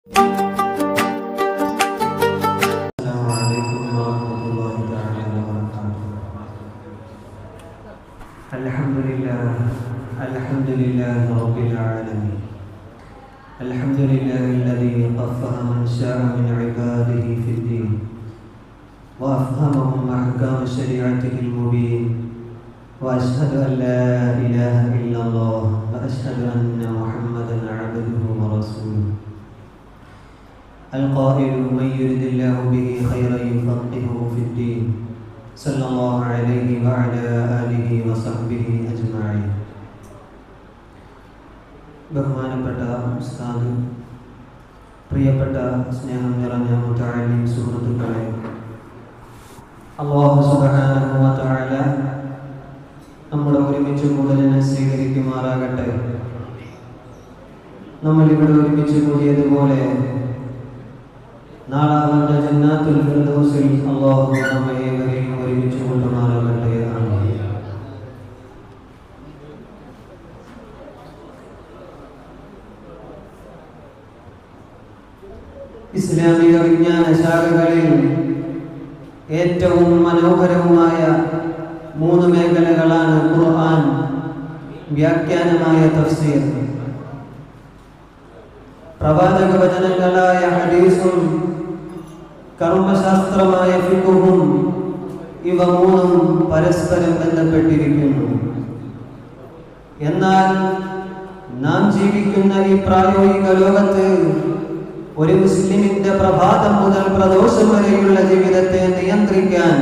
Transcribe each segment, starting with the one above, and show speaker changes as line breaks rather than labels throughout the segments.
Alhamdulillah Rabbil Alamin. Alhamdulillah alladhi qaffaha man sha'a min ibadihi fid din wa afhamahum ahkam syari'atihi al-mubin wa ashhadu an la ilaha illallah wa ashhadu anna Muhammadan 'abduhu wa rasuluhu. Al-qailu man yuridillahu bihi khairan yufaqihuhu fid din. Sallallahu alaihi wa ala alihi wa sahbihi ajma'in. ബഹുമാനപ്പെട്ട ഉസ്താദ്, പ്രിയപ്പെട്ട സ്നേഹം നിറഞ്ഞ മുതഅല്ലിം സുഹൃത്തുക്കളെ, അല്ലാഹു സുബ്ഹാനഹു വ തആല നമ്മുടെ ഒരുമിച്ച് കൂടലിനെ സ്വീകരിക്കുമാറാകട്ടെ. നമ്മൾ ഇവിടെ ഒരുമിച്ച് കൂടിയതുപോലെ നാളെ അവന്റെ ജന്നാത്തുൽ ഫിർദൗസിൽ അല്ലാഹു നമ്മെ ഏവരെയും ഒരുമിച്ച് കൊണ്ടുമാറാകട്ടെ. ഇസ്ലാമിക വിജ്ഞാന ശാഖകളിൽ ഏറ്റവും മനോഹരവുമായ 3 മേഖലകളാണ് ഖുർആൻ, വ്യാഖ്യാനമായ തഫ്സീർ, പ്രവാചക വചനങ്ങളായ ഹദീസും കർമ്മശാസ്ത്രമായ ഫിഖ്ഹും. ഇവ 3 പരസ്പരം ബന്ധപ്പെട്ടിരിക്കുന്നു. എന്നാൽ നാം ജീവിക്കുന്ന ഈ പ്രായോഗിക ലോകത്ത് ഒരു മുസ്ലിമിന്റെ പ്രഭാതം മുതൽ പ്രദോഷം വരെയുള്ള ജീവിതത്തെ നിയന്ത്രിക്കാൻ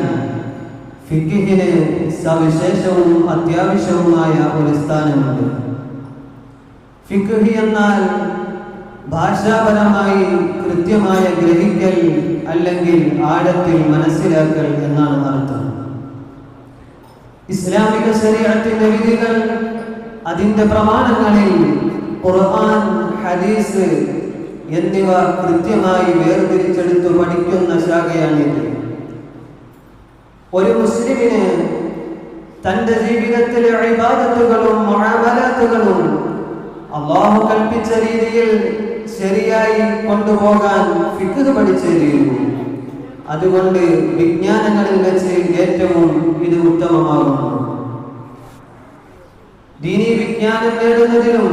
ഫിഖ്ഹിന് സവിശേഷവും അത്യാവശ്യവുമായ ഒരു സ്ഥാനമുണ്ട്. ഫിഖ്ഹ് എന്നാൽ ഭാഷാപരമായി കൃത്യമായ ഗ്രഹിക്കൽ അല്ലെങ്കിൽ ആഴത്തിൽ മനസ്സിലാക്കൽ എന്നാണ് അർത്ഥം. ഇസ്ലാമിക ശരീഅത്തിന്റെ വിധികൾ, അതിന്റെ പ്രമാണങ്ങളിൽ ഖുർആൻ, ഹദീസ് എന്നിവ കൃത്യമായി വേർതിരിച്ചെടുത്ത് പഠിക്കുന്ന ശാഖയാണിത്. ഒരു മുസ്ലിമിന് തന്റെ ജീവിതത്തിലെ ഇബാദത്തുകളും മുആമലാത്തുകളും അല്ലാഹു കൽപ്പിച്ച രീതിയിൽ ശരിയായി കൊണ്ടുപോകാൻ ഫിഖ്ഹ് പഠിച്ചേ തീരൂ. അതുകൊണ്ട് വിജ്ഞാനങ്ങളിൽ വെച്ച് ഏറ്റവും ഇത് ഉത്തമമാകുന്നു. ദീനീ വിജ്ഞാനം നേടുന്നതിനും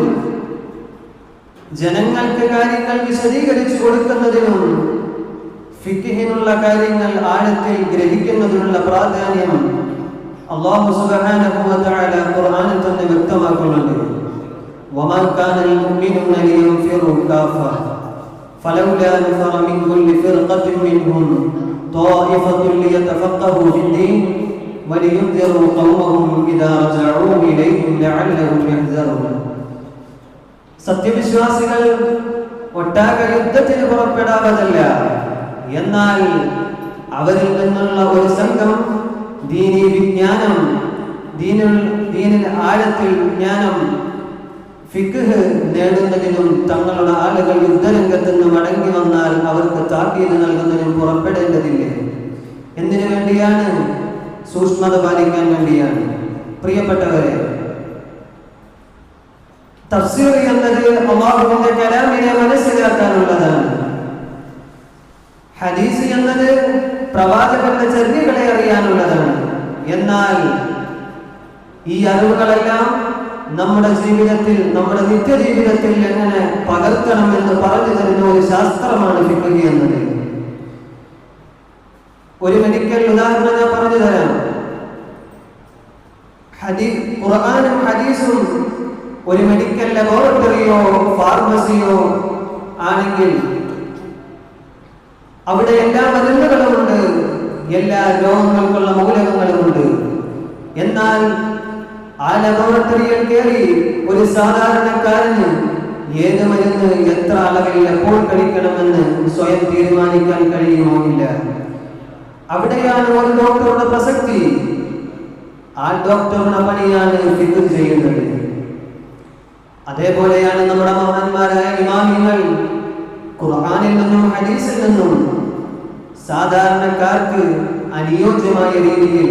ജനങ്ങൾക്ക് കാര്യങ്ങൾ വിശദീകരിച്ചു കൊടുക്കുന്നതിനും ഫിഖ്ഹിനുള്ള കാര്യങ്ങൾ ആഴത്തിൽ ഗ്രഹിക്കുന്നതിനുള്ള പ്രാധാന്യം അല്ലാഹു സുബ്ഹാനഹു വ തആല ഖുർആനിൽ തന്നെ വ്യക്തമാക്കുന്നുണ്ട്. വമാ കാനൽ മുഅ്മിനൂന ലിയൻഫിറൂ കാഫ ഫലൗലാ നഫറ മിൻ കുല്ലി ഫിർഖത്തിൻ മിൻഹും ത്വായിഫത്തുൻ ലിയതഫഖഹൂ ഫിദ്ദീൻ വലിയുൻദിറൂ ഖൗമഹും ഇദാ റജഊ ഇലൈഹിം ലഅല്ലഹും യഹ്ദറൂൻ. സത്യവിശ്വാസികൾ ഒട്ടാകെ യുദ്ധത്തിന് പുറപ്പെടാവതല്ല, എന്നാൽ അവരിൽ നിന്നുള്ള ഒരു സംഘം ദീനീ വിജ്ഞാനം, ദീനിൽ ആഴത്തിൽ ജ്ഞാനം, ഫിഖ്ഹ് നേടുന്നതിനും തങ്ങളുടെ ആളുകൾ യുദ്ധരംഗത്ത് നിന്ന് മടങ്ങി വന്നാൽ അവർക്ക് താക്കീത് നൽകുന്നതിനും പുറപ്പെടേണ്ടതില്ലേ? എന്തിനു വേണ്ടിയാണ്? സൂക്ഷ്മത പാലിക്കാൻ വേണ്ടിയാണ്. പ്രിയപ്പെട്ടവരെ, തഫ്സീർ എന്നത് അല്ലാഹുവിന്റെ കലാമിനെ മനസ്സിലാക്കാനുള്ളതാണ്. ഹദീസ് എന്നത് പ്രവാചകന്റെ ചര്യകളെ അറിയാനുള്ളതാണ്. എന്നാൽ ഈ അറിവുകളെല്ലാം നമ്മുടെ ജീവിതത്തിൽ, നമ്മുടെ നിത്യജീവിതത്തിൽ എങ്ങനെ പകർത്തണമെന്ന് പറഞ്ഞു തരുന്ന ഒരു ശാസ്ത്രമാണ് ഫിഖ്ഹ് എന്നത്. ഒരു മെഡിക്കൽ ഉദാഹരണം ഞാൻ പറഞ്ഞു തരാം. ഖുർആനും ഹദീസും ഒരു മെഡിക്കൽ ലബോറട്ടറിയോ ഫാർമസിയോ ആണെങ്കിൽ അവിടെ എല്ലാ മരുന്നുകളുമുണ്ട്, എല്ലാ രോഗങ്ങൾക്കുള്ള മൂലകങ്ങളുമുണ്ട്. എന്നാൽ ആ ലബോറട്ടറിയിൽ കയറി ഒരു സാധാരണക്കാരന് ഏത് മരുന്ന് എത്ര അളവിൽ എപ്പോൾ കഴിക്കണമെന്ന് സ്വയം തീരുമാനിക്കാൻ കഴിയുമോ? ഇല്ല. അവിടെയാണ് ഒരു ഡോക്ടറുടെ പ്രസക്തി. ആ ഡോക്ടറുടെ പണിയാണ് ഫിഖ്ഹ് ചെയ്യുന്നത്. അതേപോലെയാണ് നമ്മുടെ മഹാന്മാരായ ഇമാമിങ്ങൾ ഖുർആനിൽ നിന്നും ഹദീസിൽ നിന്നും സാധാരണക്കാർക്ക് അനുയോജ്യമായ രീതിയിൽ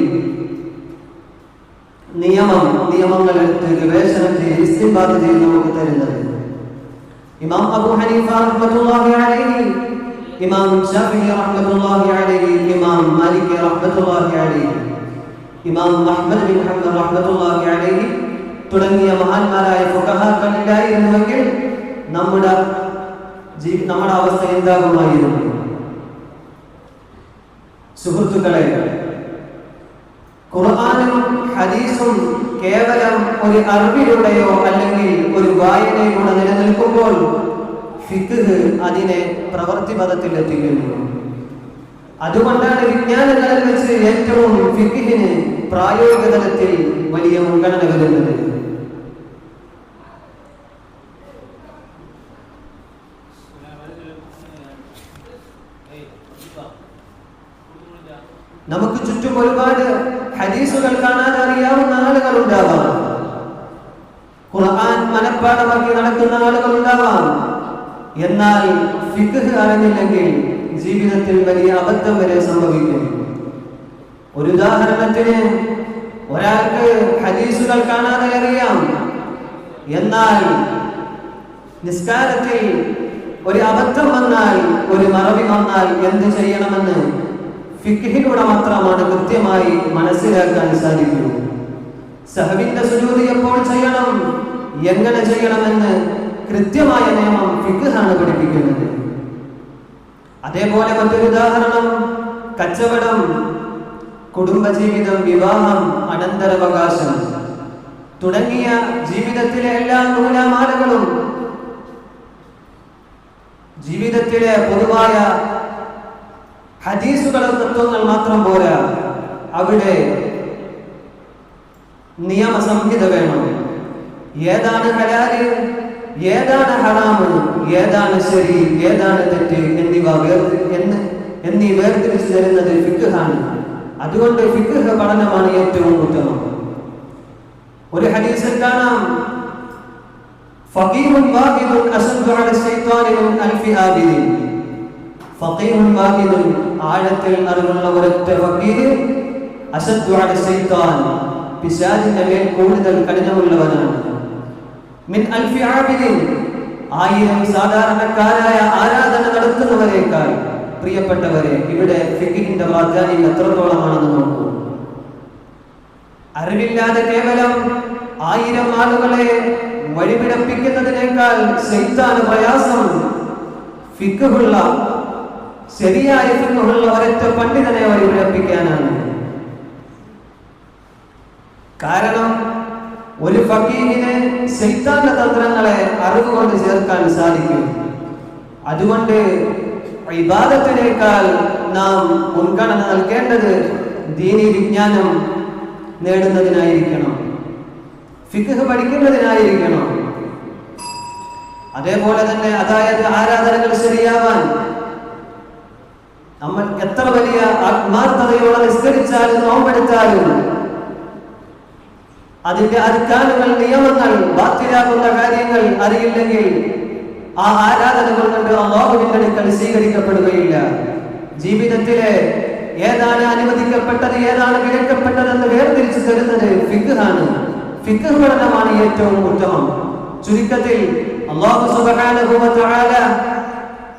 നിയമങ്ങൾ എടുത്ത് ഗവേഷണം ചെയ്ത് ഇസ്തിൻബാത്ത് ചെയ്ത് നമുക്ക് തരുന്നത്. ഇമാം അബൂ ഹനീഫ റഹ്മത്തുള്ളാഹി അലൈഹി ഇമാം ഷാഫിഈ റഹ്മത്തുള്ളാഹി അലൈഹി, ഇമാം മാലിക് റഹ്മത്തുള്ളാഹി അലൈഹി, ഇമാം അഹ്മദ് ബിൻ ഹംബൽ റഹ്മത്തുള്ളാഹി അലൈഹി തുടങ്ങിയ മഹാന്മാരായ ഫുഖഹാക്കളില്ലായിരുന്നുവെങ്കിൽ നമ്മുടെ അവസ്ഥ എന്താകുമായിരുന്നു? സുഹൃത്തുക്കളെ, ഖുർആനും ഹദീസും കേവലം ഒരു അറിവിലൂടെയോ അല്ലെങ്കിൽ ഒരു വായനയിലൂടെ നിലനിൽക്കുമ്പോൾ ഫിഖ് അതിനെ പ്രവൃത്തിപഥത്തിൽ എത്തിക്കുന്നു. അതുകൊണ്ടാണ് വിജ്ഞാനങ്ങളിൽ വെച്ച് ഏറ്റവും ഫിഖിന് പ്രായോഗിക തലത്തിൽ വലിയ മുൻഗണന വരുന്നത്. നമുക്ക് ചുറ്റും ഒരുപാട് ഹദീസുകൾ കാണാൻ അറിയാവുന്ന ആളുകൾ ഉണ്ടാവാം, ഖുർആൻ മനഃപ്പാഠമാക്കി നടക്കുന്ന ആളുകൾ ഉണ്ടാവാം. എന്നാൽ ഫിഖ് അറിഞ്ഞില്ലെങ്കിൽ ജീവിതത്തിൽ വലിയ അബദ്ധം വരെ സംഭവിക്കും. ഒരു ഉദാഹരണത്തിന്, ഒരാൾക്ക് ഹദീസുകൾ കാണാതെ അറിയാം, എന്നാൽ നിസ്കാരത്തിൽ ഒരു അബദ്ധം വന്നാൽ, ഒരു മറവി വന്നാൽ എന്ത് ചെയ്യണമെന്ന് ഫിഖിലൂടെ മാത്രമാണ് കൃത്യമായി മനസ്സിലാക്കാൻ സാധിക്കൂ. സഹവിന്റെ സുജൂദ് എപ്പോൾ ചെയ്യണം, എങ്ങനെ ചെയ്യണമെന്ന് കൃത്യമായ നിയമം ഫിഖാണ് പഠിപ്പിക്കുന്നത്. അതേപോലെ മറ്റൊരു ഉദാഹരണം, കച്ചവടം, കുടുംബജീവിതം, വിവാഹം, അനന്തരാവകാശം തുടങ്ങിയ ജീവിതത്തിലെ എല്ലാ നൂലാമാലകളും, ജീവിതത്തിലെ പൊതുവായ ഹദീസുകളും തത്വങ്ങൾ മാത്രം പോരാ, അവിടെ നിയമസംഹിത വേണം. ഏതാണ് ഹലാല്, ഏതാണ് ഹറാമ്, ഏതാണ് ശരി, ഏതാണ് തെറ്റ് എന്നീ വേർതിരിച്ചു തരുന്നത് ഫിഖാണ്. അതുകൊണ്ട് ഫിഖ് പഠനമാണ് ഏറ്റവും ഉത്തമം. ഒരു ഹദീസിൽ കാണാം, ഫഖീഹുൻ വാഹിദുൻ അശദ്ദു അല ശൈത്വാനി മിൻ അൽഫി ആബിദിൻ. ഫഖീഹുൻ വാഹിദുൻ, ആഴത്തിൽ അറിവുള്ള ഒരൊറ്റ ഫഖീഹ്, അശദ്ദു അല ശൈത്വാൻ, പിശാചിന്റെ മേൽ കൂടുതൽ കഠിനമുള്ളവനാണ്. മിൻ അൽഫി ആബിദിൻ, 1000 സാധാരണക്കാരായ ആരാധന നടത്തുന്നവരേക്കാൾ. പ്രിയപ്പെട്ടവരെ, ഇവിടെ ഫിഖിന്റെ പ്രാധാന്യം എത്രത്തോളമാണെന്ന് നോക്കൂ. അറിവില്ലാതെ കേവലം 1000 ആളുകളെ വഴിപിഴപ്പിക്കുന്നതിനേക്കാൾ ശൈത്താന് പ്രയാസം ഫിഖുള്ള, ശരിയായ ഫിഖുള്ള ഒരൊറ്റ പണ്ഡിതനെ വഴിപിഴപ്പിക്കാനാണ്. കാരണം ഒരു ഫഖീഹിന് ശൈത്താന്റെ തന്ത്രങ്ങളെ അറിവുകൊണ്ട് ചേർക്കാൻ സാധിക്കും. അതുകൊണ്ട് ഇബാദത്തിനേക്കാൾ നാം മുൻഗണന നൽകേണ്ടത് ദീനി വിജ്ഞാനം നേടുന്നതിനായിരിക്കണം, ഫിഖ് പഠിക്കുന്നതിനായിരിക്കണം. അതേപോലെ തന്നെ, അതായത് ആരാധനകൾ ശരിയാവാൻ നമ്മൾ എത്ര വലിയ ആത്മാർത്ഥതയോടെ നിസ്കരിച്ചാലും നോമ്പെടുത്താലും അതിന്റെ അർക്കാനുകൾ, നിയമങ്ങൾ, ബാത്തിലാകുന്ന കാര്യങ്ങൾ അറിയില്ലെങ്കിൽ ആ ആരാധനകൾ കൊണ്ട് അല്ലാഹുവിന്റെ അടുക്കൽ സ്വീകരിക്കപ്പെടുകയില്ല. ജീവിതത്തിലെ ഏതാണ് അനുവദിക്കപ്പെട്ടത്, ഏതാണ് വിലക്കപ്പെട്ടതെന്ന് വേർതിരിച്ചു തരുന്നത് ഫിഖാണ്. ഫിഖ് പഠനമാണ് ഏറ്റവും ഉത്തമം. ചുരുക്കത്തിൽ അല്ലാഹു സുബ്ഹാനഹു വ തആല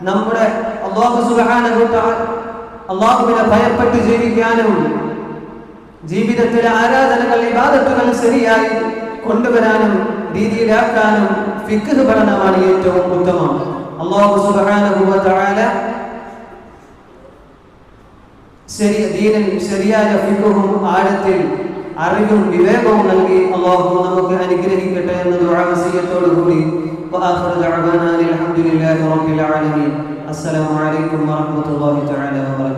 നമ്മുടെ അല്ലാഹുവിനെ ഭയപ്പെട്ട് ജീവിക്കാനും ജീവിതത്തിലെ ആരാധനകൾ, ഇബാദത്തുകൾ ശരിയായി കൊണ്ടുവരാനും രീതിയിലാക്കാനും ഫിഖ് പഠനമാണ് ഏറ്റവും ഉത്തമം. അല്ലാഹു സുബ്ഹാനഹു വ തആല ശരിയായ ഫിഖും ആഴത്തിൽ അറിവും വിവേകവും നൽകി അല്ലാഹു നമുക്ക് അനുഗ്രഹിക്കട്ടെ എന്ന ദുആ വസിയത്തോടു കൂടി വആഖിറു ദഅവാനാ അൽഹംദുലില്ലാഹി റബ്ബിൽ ആലമീൻ. അസ്സലാമു അലൈക്കും വറഹ്മത്തുള്ളാഹി തആല വബറകാതുഹു.